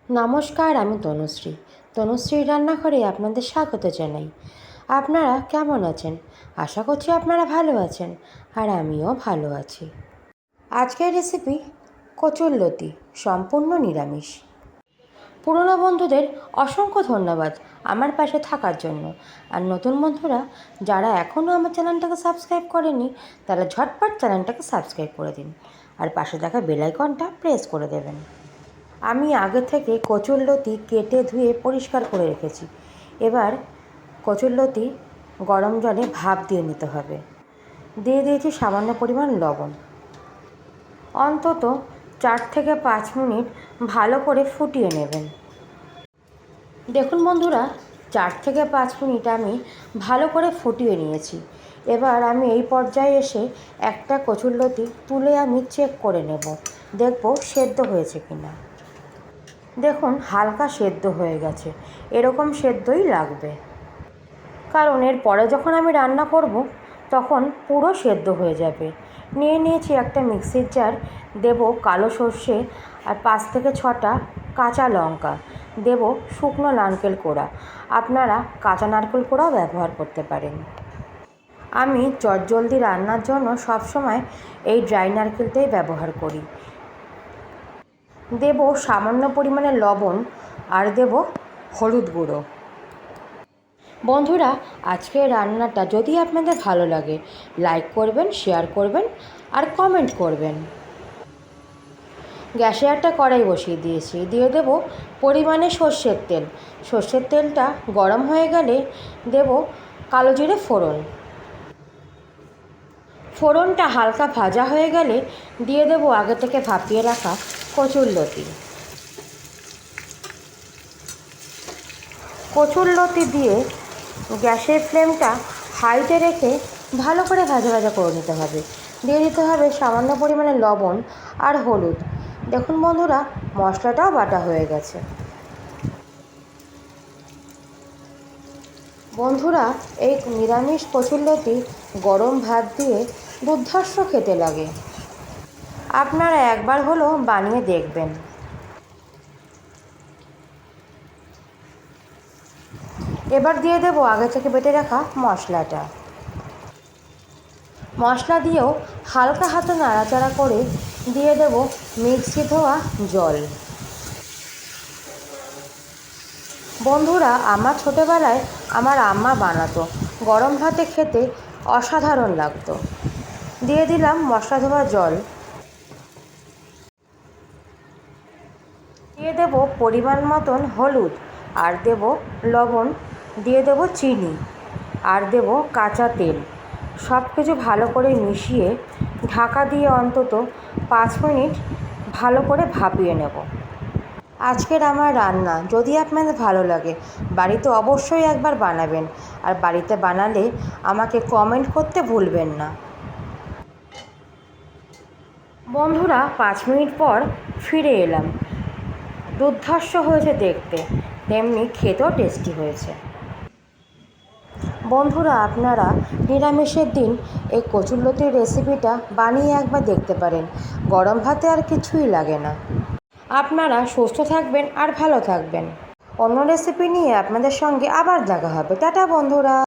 নমস্কার, আমি তনুশ্রীর রান্নাঘরে আপনাদের স্বাগত জানাই। আপনারা কেমন আছেন? আশা করছি আপনারা ভালো আছেন, আর আমিও ভালো আছি। আজকের রেসিপি কচুরলতি, সম্পূর্ণ নিরামিষ। পুরনো বন্ধুদের অসংখ্য ধন্যবাদ আমার পাশে থাকার জন্য। আর নতুন বন্ধুরা যারা এখনও আমার চ্যানেলটাকে সাবস্ক্রাইব করেনি, তারা ঝটপট চ্যানেলটাকে সাবস্ক্রাইব করে দিন, আর পাশে থাকা বেল আইকনটা প্রেস করে দেবেন। আমি আগে থেকে কচুরলতি কেটে ধুয়ে পরিষ্কার করে রেখেছি। এবার কচুরলতি গরম জলে ভাপ দিয়ে নিতে হবে। দিয়ে দিয়েছি সামান্য পরিমাণ লবণ। অন্তত 4 থেকে 5 মিনিট ভালো করে ফুটিয়ে নেবেন। দেখুন বন্ধুরা, 4 থেকে 5 মিনিট আমি ভালো করে ফুটিয়ে নিয়েছি। এবার আমি এই পর্যায়ে এসে একটা কচুরলতি তুলে আমি চেক করে নেব, দেখব সেদ্ধ হয়েছে কিনা। দেখুন, হালকা সেদ্ধ হয়ে গেছে, এরকম সেদ্ধই লাগবে, কারণ এর পরে যখন আমি রান্না করব তখন পুরো সেদ্ধ হয়ে যাবে। নিয়ে নিয়েছি একটা মিক্সির জার, দেব কালো সর্ষে আর 5 থেকে 6টা কাঁচা লঙ্কা, দেব শুকনো নারকেল কোড়া। আপনারা কাঁচা নারকেল কোড়াও ব্যবহার করতে পারেন। আমি চটজলদি রান্নার জন্য সবসময় এই ড্রাই নারকেলটাই ব্যবহার করি। দেব সামান্য পরিমাণে লবণ আর দেব হলুদ গুঁড়ো। বন্ধুরা, আজকের রান্নাটা যদি আপনাদের ভালো লাগে, লাইক করবেন, শেয়ার করবেন আর কমেন্ট করবেন। গ্যাসে একটা কড়াই বসিয়ে দিয়েছি, দিয়ে দেব পরিমাণে সর্ষের তেল। সর্ষের তেলটা গরম হয়ে গেলে দেব কালো জিরে ফোড়ন। ফোড়নটা হালকা ভাজা হয়ে গেলে দিয়ে দেব আগে থেকে ভাপিয়ে রাখা কচুরলতি। কচুরলতি দিয়ে গ্যাসের ফ্লেমটা হাইতে রেখে ভালো করে ভাজা ভাজা করে নিতে হবে। দিয়ে দিতে হবে সামান্য পরিমাণে লবণ আর হলুদ। দেখুন বন্ধুরা, মশলাটাও বাটা হয়ে গেছে। বন্ধুরা, এই নিরামিষ কচুরলতি গরম ভাত দিয়ে দুর্ধর্ষ খেতে লাগে। আপনারা একবার হলেও বানিয়ে দেখবেন। এবার দিয়ে দেব আগে থেকে বেটে রাখা মশলাটা। মশলা দিয়েও হালকা হাতে নাড়াচাড়া করে দিয়ে দেব মিক্সি ধোয়া জল। বন্ধুরা, আমার ছোটোবেলায় আমার আম্মা বানাতো, গরম ভাতে খেতে অসাধারণ লাগতো। দিয়ে দিলাম মশলা ধোয়া জল। দিয়ে দেব পরিমাণ মতন হলুদ আর দেব লবণ, দিয়ে দেব চিনি আর দেব কাঁচা তেল। সব কিছু ভালো করে মিশিয়ে ঢাকা দিয়ে অন্তত 5 মিনিট ভালো করে ভাপিয়ে নেব। আজকের আমার রান্না যদি আপনাদের ভালো লাগে, বাড়িতে অবশ্যই একবার বানাবেন, আর বাড়িতে বানালে আমাকে কমেন্ট করতে ভুলবেন না। বন্ধুরা, 5 মিনিট পর ফিরে এলাম। দুর্ধর্ষ হয়েছে দেখতে, তেমনি খেতেও টেস্টি হয়েছে। বন্ধুরা, আপনারা নিরামিষের দিন এই কচুরলতির রেসিপিটা বানিয়ে একবার দেখতে পারেন। গরম ভাতে আর কিছুই লাগে না। আপনারা সুস্থ থাকবেন আর ভালো থাকবেন। অন্য রেসিপি নিয়ে আপনাদের সঙ্গে আবার দেখা হবে। টাটা বন্ধুরা।